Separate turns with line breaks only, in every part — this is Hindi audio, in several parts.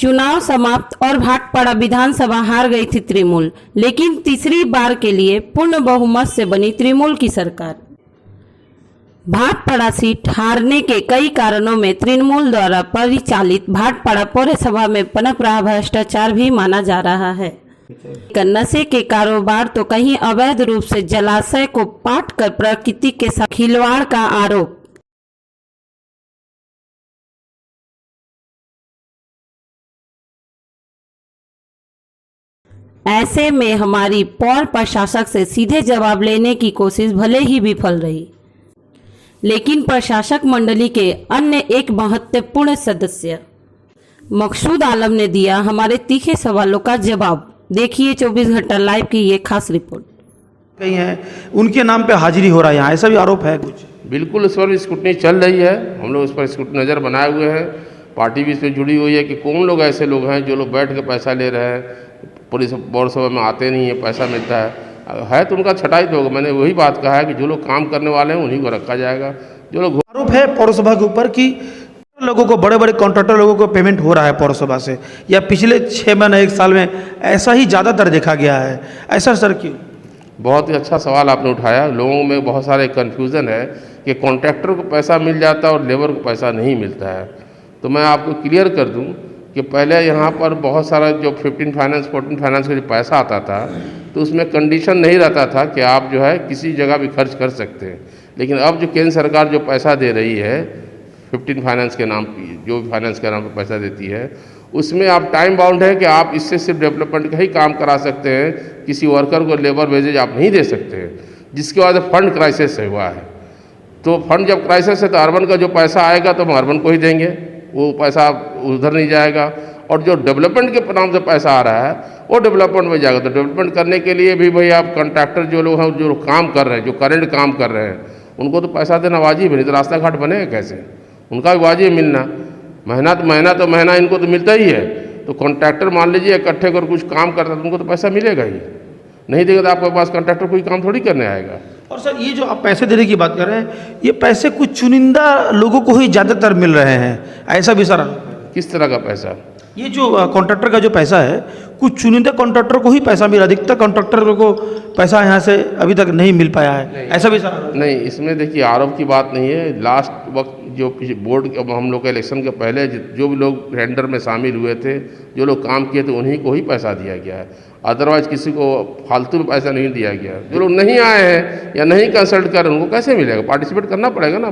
चुनाव समाप्त और भाटपाड़ा विधानसभा हार गई थी तृणमूल, लेकिन तीसरी बार के लिए पूर्ण बहुमत से बनी तृणमूल की सरकार। भाटपाड़ा सीट हारने के कई कारणों में तृणमूल द्वारा परिचालित भाटपाड़ा पौरसभा में पनप रहा भ्रष्टाचार भी माना जा रहा है। नशे के कारोबार तो कहीं अवैध रूप से जलाशय को पाट कर प्रकृति के साथ खिलवाड़ का आरोप। ऐसे में हमारी पौर प्रशासक से सीधे जवाब लेने की कोशिश भले ही विफल रही, लेकिन प्रशासक मंडली के अन्य एक महत्वपूर्ण सदस्य मकसूद आलम ने दिया हमारे तीखे सवालों का जवाब। देखिए 24 घंटा लाइव की ये खास रिपोर्ट।
कहीं है उनके नाम पे हाजिरी हो रहा है यहाँ, ऐसा भी आरोप है कुछ?
बिल्कुल, इस पर स्क्रूटनी चल रही है। हम लोग इस पर स्क्रूटनी नज़र बनाए हुए हैं। पार्टी भी इस पर जुड़ी हुई है कि कौन लोग ऐसे लोग हैं जो लोग बैठ के पैसा ले रहे हैं, पुलिस पौरसभा में आते नहीं है, पैसा मिलता है तो उनका छटाई तो होगा। मैंने वही बात कहा है कि जो लोग काम करने वाले हैं उन्हीं को रखा जाएगा। जो लोग
आरोप है पौरसभा के ऊपर कि लोगों को, बड़े बड़े कॉन्ट्रैक्टर लोगों को पेमेंट हो रहा है पौरसभा से, या पिछले 6 महीने 1 साल में ऐसा ही ज़्यादातर देखा गया है। ऐसा सर क्यों?
बहुत ही अच्छा सवाल आपने उठाया। लोगों में बहुत सारे कन्फ्यूज़न है कि कॉन्ट्रैक्टर को पैसा मिल जाता है और लेबर को पैसा नहीं मिलता है। तो मैं आपको क्लियर कर दूं कि पहले यहाँ पर बहुत सारा जो 15 फाइनेंस 14 फाइनेंस का जो पैसा आता था तो उसमें कंडीशन नहीं रहता था कि आप जो है किसी जगह भी खर्च कर सकते हैं। लेकिन अब जो केंद्र सरकार जो पैसा दे रही है 15 फाइनेंस के नाम की, जो भी फाइनेंस के नाम पर पैसा देती है, उसमें आप टाइम बाउंड है कि आप इससे सिर्फ डेवलपमेंट का ही काम करा सकते हैं, किसी वर्कर को लेबर वेजेज आप नहीं दे सकते हैं, जिसके बाद फंड क्राइसिस हुआ है। तो फंड जब क्राइसिस है तो अर्बन का जो पैसा आएगा तो हम अर्बन को ही देंगे, वो पैसा उधर नहीं जाएगा। और जो डेवलपमेंट के नाम से पैसा आ रहा है वो डेवलपमेंट में जाएगा। तो डेवलपमेंट करने के लिए भी भाई आप कॉन्ट्रैक्टर जो लोग हैं, जो काम कर रहे हैं, जो करंट काम कर रहे हैं, उनको तो पैसा देना वाजिब है, नहीं तो रास्ता घाट बनेगा कैसे? उनका भी वाजिब मिलना। महीना इनको तो मिलता ही है। तो कॉन्ट्रैक्टर मान लीजिए इकट्ठे कर कुछ काम करता है तो उनको तो पैसा मिलेगा ही, नहीं देगा तो आपके पास कॉन्ट्रैक्टर कोई काम थोड़ी करने आएगा।
और सर ये जो आप पैसे देने की बात कर रहे हैं, ये पैसे कुछ चुनिंदा लोगों को ही ज़्यादातर मिल रहे हैं, ऐसा भी सर?
किस तरह का पैसा?
ये जो कॉन्ट्रैक्टर का जो पैसा है, कुछ चुनिंदा कॉन्ट्रैक्टर को ही पैसा मिला, अधिकतर कॉन्ट्रैक्टर को पैसा यहाँ से अभी तक नहीं मिल पाया है, ऐसा भी सर?
नहीं, इसमें देखिए आरोप की बात नहीं है। लास्ट वक्त जो बोर्ड हम लोग के इलेक्शन के पहले जो भी लोग टेंडर में शामिल हुए थे, जो लोग काम किए थे, उन्हीं को ही पैसा दिया गया है। अदरवाइज किसी को फालतू में पैसा नहीं दिया गया। जो लोग नहीं आए हैं या नहीं कंसल्ट कर रहे उनको कैसे मिलेगा? पार्टिसिपेट करना पड़ेगा ना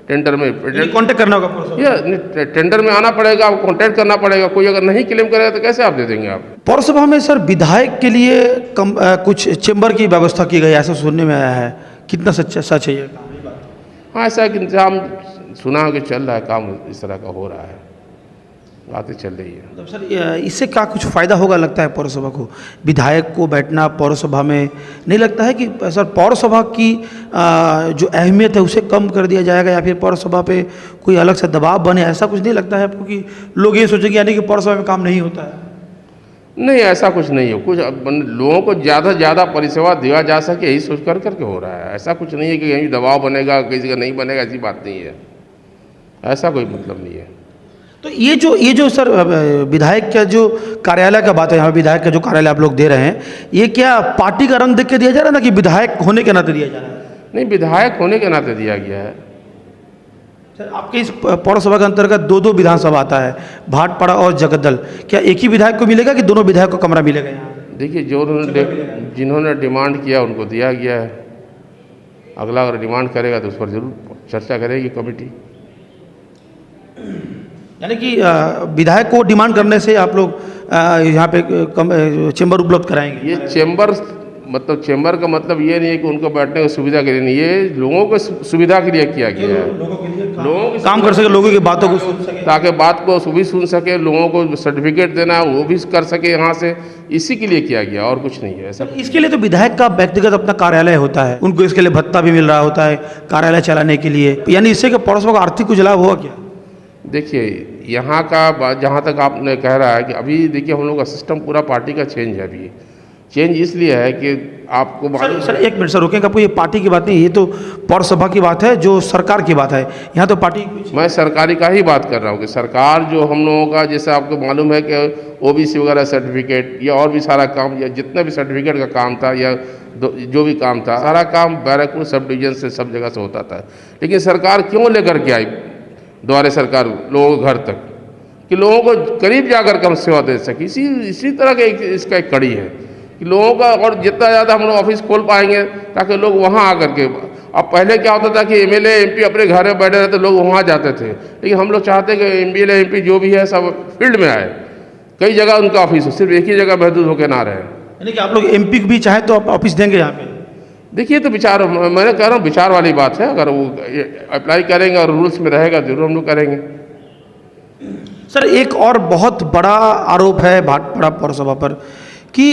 टेंडर में,
कॉन्टेक्ट करना होगा
या टेंडर में आना पड़ेगा, आपको कॉन्टैक्ट करना पड़ेगा। कोई अगर नहीं क्लेम करेगा तो कैसे आप दे देंगे? आप
पौरसभा में सर विधायक के लिए कुछ चेंबर की व्यवस्था की गई, ऐसा सुनने में आया है, कितना सच है ये?
हाँ, ऐसा एक इंतजाम सुना कि चल रहा है, काम इस तरह का हो रहा है, बातें चल रही है।
मतलब सर इससे क्या कुछ फ़ायदा होगा लगता है पौरसभा को? विधायक को बैठना पौरसभा में, नहीं लगता है कि सर पौरसभा की जो अहमियत है उसे कम कर दिया जाएगा, या फिर पौरसभा पे कोई अलग से दबाव बने? ऐसा कुछ नहीं लगता है आपको कि लोग ये सोचेंगे यानी कि पौरसभा में काम नहीं होता है?
नहीं, ऐसा कुछ नहीं है। कुछ लोगों को ज़्यादा से ज़्यादा परिसेवा दिया जा सके यही सोच करके हो रहा है। ऐसा कुछ नहीं है कि कहीं दबाव बनेगा, किसी का नहीं बनेगा, ऐसी बात नहीं है। ऐसा कोई मतलब नहीं है।
तो ये जो सर विधायक का जो कार्यालय का बात है, यहाँ विधायक का जो कार्यालय आप लोग दे रहे हैं, ये क्या पार्टी का रंग देख के दिया जा रहा है ना, कि विधायक होने के नाते दिया जा रहा है?
नहीं, विधायक होने के नाते दिया गया है।
सर आपके इस पौरसभा के अंतर्गत 2 विधानसभा आता है, भाटपाड़ा और जगदल। क्या एक ही विधायक को मिलेगा कि दोनों विधायक को कमरा मिलेगा यहाँ? देखिए,
जिन्होंने डिमांड किया उनको दिया गया है। अगला अगर डिमांड करेगा तो उस पर जरूर चर्चा करेगी कमेटी।
यानी कि विधायक को डिमांड करने से आप लोग यहाँ पे चेंबर उपलब्ध कराएंगे?
ये चेंबर चेंबर का मतलब ये नहीं है कि उनको बैठने की सुविधा के लिए नहीं, ये लोगों को सुविधा के लिए किया गया है। लोगों को
काम कर सके, लोगों की बातों को सुन सके,
ताकि बात को भी सुन सके, लोगों को सर्टिफिकेट देना है वो भी कर सके यहाँ से, इसी के लिए किया गया, और कुछ नहीं है ऐसा।
इसके लिए तो विधायक का व्यक्तिगत अपना कार्यालय होता है, उनको इसके लिए भत्ता भी मिल रहा होता है कार्यालय चलाने के लिए, यानी इससे कि पौरसभा का आर्थिक कुछ लाभ हुआ क्या?
देखिए, यहाँ का जहाँ तक आपने कह रहा है कि अभी देखिए हम लोग का सिस्टम पूरा पार्टी का चेंज है। अभी चेंज इसलिए है कि आपको मालूम
सर एक मिनट सर रोकेंगे आपको, ये पार्टी की बात नहीं, ये तो पौरसभा की बात है, जो सरकार की बात है, यहाँ तो पार्टी
मैं सरकारी का ही बात कर रहा हूँ कि सरकार जो हम लोगों का, जैसे आपको मालूम है कि ओबीसी वगैरह सर्टिफिकेट या और भी सारा काम, या जितना भी सर्टिफिकेट का काम था या जो भी काम था, सारा काम बैरकपुर सब डिवीजन से सब जगह से होता था। लेकिन सरकार क्यों लेकर के आई द्वारे सरकार लोगों के घर तक, कि लोगों को करीब जाकर के हम सेवा दे सके। इसी तरह का इसका एक कड़ी है कि लोगों का, और जितना ज़्यादा हम लोग ऑफिस खोल पाएंगे ताकि लोग वहाँ आकर के, अब पहले क्या होता था कि एमएलए एमपी अपने घर में बैठे रहते, लोग वहाँ जाते थे, लेकिन हम लोग चाहते हैं कि एमएलए एमपी जो भी है सब फील्ड में आए, कई जगह उनका ऑफिस हो, सिर्फ एक ही जगह महदूद होकर ना रहे।
यानी कि आप लोग एमपी भी चाहे तो आप ऑफिस देंगे यहाँ पे?
देखिए तो विचार, मैंने कह रहा हूँ विचार वाली बात है, अगर वो अप्लाई करेंगे और रूल्स में रहेगा जरूर हम लोग करेंगे।
सर एक और बहुत बड़ा आरोप है भाटपाड़ा पौरसभा पर कि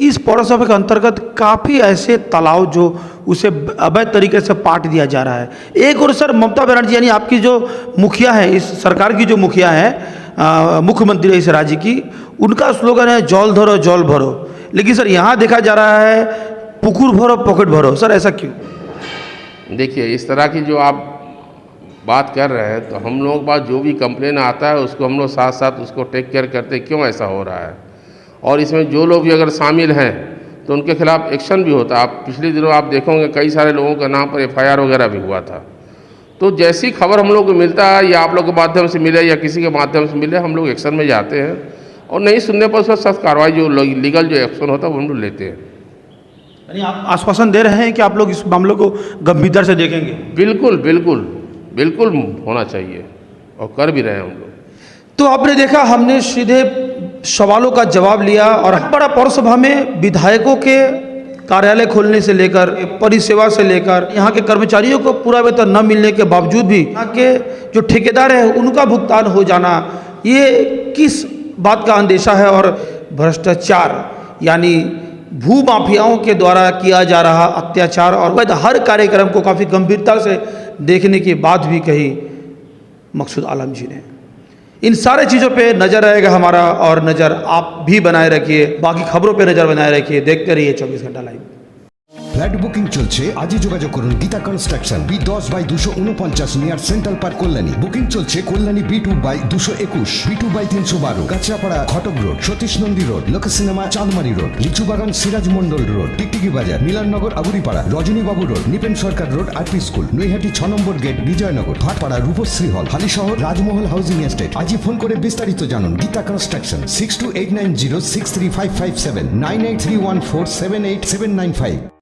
इस पौरसभा के अंतर्गत काफ़ी ऐसे तालाब जो उसे अवैध तरीके से पाट दिया जा रहा है। एक और सर ममता बनर्जी यानी आपकी जो मुखिया है, इस सरकार की जो मुखिया है, मुख्यमंत्री है इस राज्य की, उनका स्लोगन है जौल धरो जौल भरो, लेकिन सर यहाँ देखा जा रहा है पुकुर भरो पॉकेट भरो। सर ऐसा क्यों?
देखिए इस तरह की जो आप बात कर रहे हैं, तो हम लोगों के पास जो भी कंप्लेन आता है उसको हम लोग साथ साथ उसको टेक केयर करते हैं, क्यों ऐसा हो रहा है, और इसमें जो लोग भी अगर शामिल हैं तो उनके खिलाफ एक्शन भी होता है। आप पिछले दिनों आप देखोगे कई सारे लोगों के नाम पर FIR वगैरह भी हुआ था। तो जैसी खबर हम लोग को मिलता है, या आप लोग के माध्यम से मिले या किसी के माध्यम से मिले, हम लोग एक्शन में जाते हैं, और नहीं सुनने पर उसका सख्त कार्रवाई जो लीगल जो एक्शन होता है वो हम लोग लेते हैं।
यानी आप आश्वासन दे रहे हैं कि आप लोग इस मामले को गंभीरता से देखेंगे?
बिल्कुल बिल्कुल बिल्कुल होना चाहिए, और कर भी रहे हैं हम लोग।
तो आपने देखा, हमने सीधे सवालों का जवाब लिया, और बड़ा पौरसभा में विधायकों के कार्यालय खोलने से लेकर परिसेवा से लेकर यहाँ के कर्मचारियों को पूरा वेतन न मिलने के बावजूद भी यहाँ के जो ठेकेदार है उनका भुगतान हो जाना, ये किस बात का अंदेशा है? और भ्रष्टाचार यानी भू माफियाओं के द्वारा किया जा रहा अत्याचार और वैध हर कार्यक्रम को काफ़ी गंभीरता से देखने की बात भी कही मकसूद आलम जी ने। इन सारे चीज़ों पे नज़र रहेगा हमारा, और नज़र आप भी बनाए रखिए, बाकी खबरों पे नज़र बनाए रखिए, देखते रहिए 24 घंटा लाइव।
ফ্ল্যাট বুকিং চলছে, আজই যোগাযোগ করুন Gita construction, B10/249 near central park Kalyani. Booking চলছে কল্যাণী B2/221, B2/312, কাঁচরাপাড়া ঘটক রোড, সতীশ নন্দী রোড, লোক সিনেমা চাঁদমারি রোড, লিচুবাগান সিরাজ মন্ডল রোড, টিকটিকি বাজার, মিলননগর আগুরিপাড়া, রজনীবাবু রোড, নিপেন সরকার রোড, RP স্কুল, নৈহাটি 6 নম্বর গেট, বিজয়নগর, ভাটপাড়া রূপশ্রী হল, হালিশহর রাজমহল হাউজিং এস্টেট। আজই ফোন করে বিস্তারিত জানুন। গীতা কনস্ট্রাকশন 6289063557 9831478795।